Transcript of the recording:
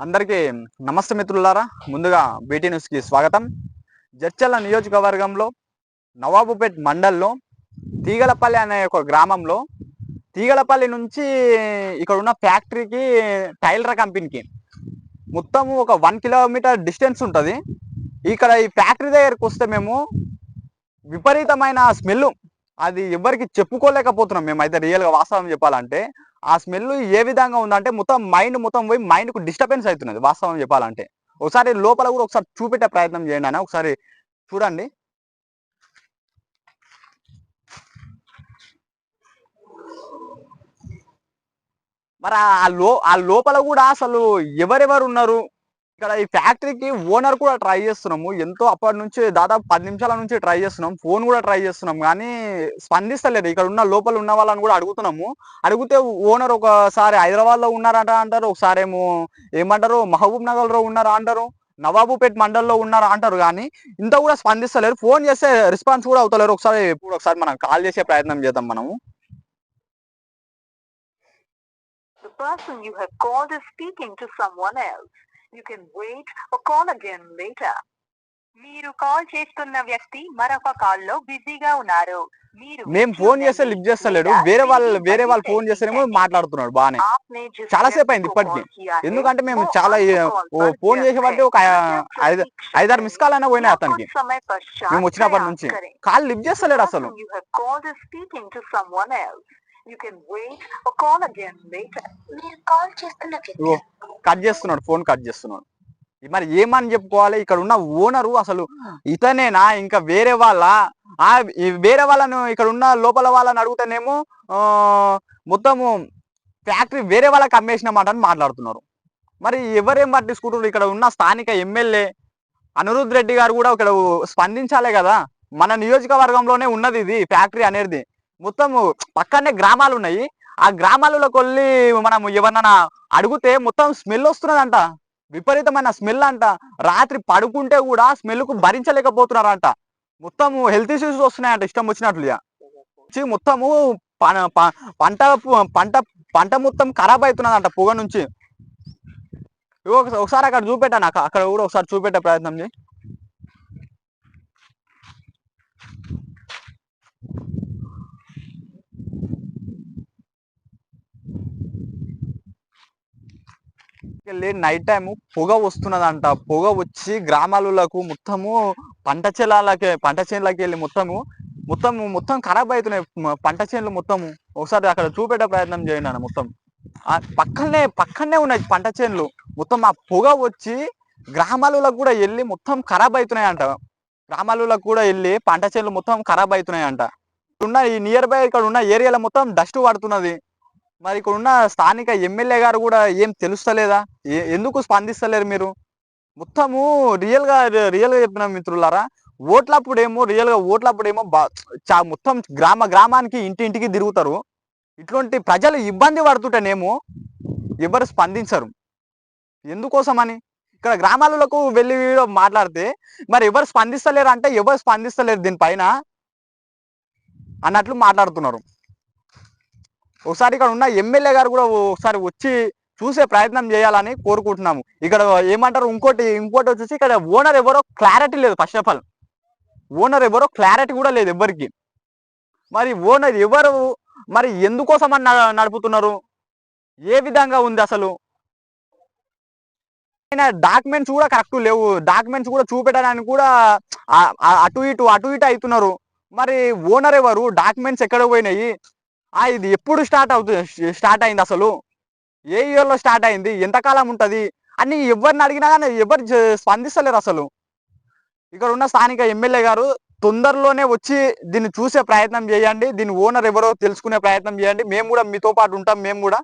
అందరికీ నమస్తే మిత్రులారా. ముందుగా బీటీ న్యూస్కి స్వాగతం. జడ్చర్ల నియోజకవర్గంలో నవాబుపేట్ మండల్లో తీగలపల్లి అనే ఒక గ్రామంలో తీగలపల్లి నుంచి ఇక్కడ ఉన్న ఫ్యాక్టరీకి టైలర్ కంపెనీకి మొత్తము ఒక 1 కిలోమీటర్ డిస్టెన్స్ ఉంటుంది. ఇక్కడ ఈ ఫ్యాక్టరీ దగ్గరికి వస్తే మేము విపరీతమైన స్మెల్, అది ఎవరికి చెప్పుకోలేకపోతున్నాం. మేమైతే రియల్గా వాస్తవం చెప్పాలంటే ఆ స్మెల్ ఏ విధంగా ఉందంటే మొత్తం మొత్తం పోయి మైండ్కు డిస్టర్బెన్స్ అవుతున్నది వాస్తవం చెప్పాలంటే. ఒకసారి లోపల కూడా ఒకసారి చూపెట్టే ప్రయత్నం చేయండి అన్న, ఒకసారి చూడండి. మరి ఆ లోపల కూడా అసలు ఎవరెవరు ఉన్నారు? ఇక్కడ ఈ ఫ్యాక్టరీకి ఓనర్ కూడా ట్రై చేస్తున్నాము. ఎంతో అప్పటి నుంచి దాదాపు 10 నిమిషాల నుంచి ట్రై చేస్తున్నాం. ఫోన్ కూడా ట్రై చేస్తున్నాం కానీ స్పందిస్తలేదు. ఇక్కడ ఉన్న లోపల ఉన్న వాళ్ళని కూడా అడుగుతున్నాము. అడిగితే ఓనర్ ఒకసారి హైదరాబాద్లో ఉన్నారట అంటారు, ఒకసారి ఏమో ఏమంటారు మహబూబ్ నగర్లో ఉన్నారా అంటారు, నవాబుపేట్ మండల్లో ఉన్నారా అంటారు. కానీ ఇంత కూడా స్పందిస్తలేరు. ఫోన్ చేస్తే రెస్పాన్స్ కూడా అవుతలేరు. ఒకసారి మనం కాల్ చేసే ప్రయత్నం చేద్దాం మనము. The person you have called is speaking to someone else. You can wait or call again later. మీరు కాల్ చేస్తున్న వ్యక్తి మరొక కాల్ లో బిజీగా ఉన్నారు. మేము ఫోన్ చేస్తే లిఫ్ట్ చేస్తలేడు. వేరే వాళ్ళు ఫోన్ చేస్తేనేమో మాట్లాడుతున్నాడు బాగానే. చాలాసేపు అయింది ఇప్పటికి. ఎందుకంటే మేము చాలా ఫోన్ చేసేవాటి ఒక 5-6 మిస్ కాల్ అయినా పోయినాయి అతనికి. మేము వచ్చినప్పటి నుంచి కాల్ లిఫ్ట్ చేస్తలేడు అసలు. You can wait or call again later. మీరు కాల్ చేస్తున్న వ్యక్తి కట్ చేస్తున్నాడు, ఫోన్ కట్ చేస్తున్నాడు. మరి ఏమని చెప్పుకోవాలి? ఇక్కడ ఉన్న ఓనరు అసలు ఇతనేనా ఇంకా వేరే వేరే వాళ్ళను ఇక్కడ ఉన్న లోపల వాళ్ళని అడుగుతానేమో మొత్తము ఫ్యాక్టరీ వేరే వాళ్ళకి అమ్మేసినమాట అని మాట్లాడుతున్నారు. మరి ఎవరేం పట్టించుకుంటారు? ఇక్కడ ఉన్న స్థానిక ఎమ్మెల్యే అనిరుద్ రెడ్డి గారు కూడా ఇక్కడ స్పందించాలే కదా. మన నియోజకవర్గంలోనే ఉన్నది ఇది ఫ్యాక్టరీ అనేది. మొత్తము పక్కనే గ్రామాలు ఉన్నాయి. ఆ గ్రామాలలోకి వెళ్ళి మనం ఎవరన్నా అడిగితే మొత్తం స్మెల్ వస్తున్నదంట, విపరీతమైన స్మెల్ అంట. రాత్రి పడుకుంటే కూడా స్మెల్కు భరించలేకపోతున్నారంట. మొత్తము హెల్త్ ఇష్యూస్ వస్తున్నాయంట ఇష్టం వచ్చినట్లుగా. మొత్తము పంట మొత్తం ఖరాబ్ అవుతున్నదంట పొగ నుంచి. ఒకసారి అక్కడ చూపెట్టాను, అక్కడ కూడా ఒకసారి చూపెట్టే ప్రయత్నం చేయి. నైట్ టైం పొగ వస్తున్నదంట. పొగ వచ్చి గ్రామాలకు మొత్తము పంట చేనులకి వెళ్ళి మొత్తం ఖరాబ్ అవుతున్నాయి పంట చేనులు మొత్తము. ఒకసారి అక్కడ చూపెట్టే ప్రయత్నం చేయండి అన్న. మొత్తం పక్కనే ఉన్నాయి పంట చేనులు. మొత్తం ఆ పొగ వచ్చి గ్రామాలకు కూడా వెళ్ళి మొత్తం ఖరాబ్ అవుతున్నాయంట. గ్రామాలకు కూడా వెళ్ళి పంట చేనులు మొత్తం ఖరాబ్ అవుతున్నాయంట. ఈ నియర్ బై ఇక్కడ ఉన్న ఏరియాలో మొత్తం డస్ట్ పడుతున్నది. మరి ఇక్కడ ఉన్న స్థానిక ఎమ్మెల్యే గారు కూడా ఏం తెలుస్తలేదా? ఎందుకు స్పందిస్తలేరు మీరు? మొత్తము రియల్గా చెప్పిన మిత్రులారా, ఓట్లప్పుడేమో మొత్తం గ్రామానికి ఇంటింటికి తిరుగుతారు. ఇటువంటి ప్రజలు ఇబ్బంది పడుతుంటేనేమో ఎవరు స్పందించరు. ఎందుకోసమని ఇక్కడ గ్రామాలకు వెళ్ళి మాట్లాడితే మరి ఎవరు స్పందిస్తలేరు అంటే ఎవరు స్పందిస్తలేరు దీనిపైన అన్నట్లు మాట్లాడుతున్నారు. ఒకసారి ఇక్కడ ఉన్న ఎమ్మెల్యే గారు కూడా ఒకసారి వచ్చి చూసే ప్రయత్నం చేయాలని కోరుకుంటున్నాము. ఇక్కడ ఏమంటారు ఇంకోటి వచ్చేసి ఇక్కడ ఓనర్ ఎవరో క్లారిటీ లేదు. ఫస్ట్ ఆఫ్ ఆల్ ఓనర్ ఎవరో క్లారిటీ కూడా లేదు ఎవరికి. మరి ఓనర్ ఎవరు, మరి ఎందుకోసం అని నడుపుతున్నారు? ఏ విధంగా ఉంది అసలు? డాక్యుమెంట్స్ కూడా కరెక్ట్ లేవు. డాక్యుమెంట్స్ కూడా చూపెట్టడానికి కూడా అటు ఇటు అవుతున్నారు. మరి ఓనర్ ఎవరు? డాక్యుమెంట్స్ ఎక్కడ పోయినాయి? ఇది ఎప్పుడు స్టార్ట్ అయింది అసలు? ఏ ఇయర్లో స్టార్ట్ అయింది? ఎంతకాలం ఉంటుంది అని ఎవరిని అడిగినా కానీ ఎవరు స్పందిస్తలేరు అసలు. ఇక్కడ ఉన్న స్థానిక ఎమ్మెల్యే గారు తొందరలోనే వచ్చి దీన్ని చూసే ప్రయత్నం చేయండి. దీని ఓనర్ ఎవరో తెలుసుకునే ప్రయత్నం చేయండి. మేము కూడా మీతో పాటు ఉంటాం. మేము కూడా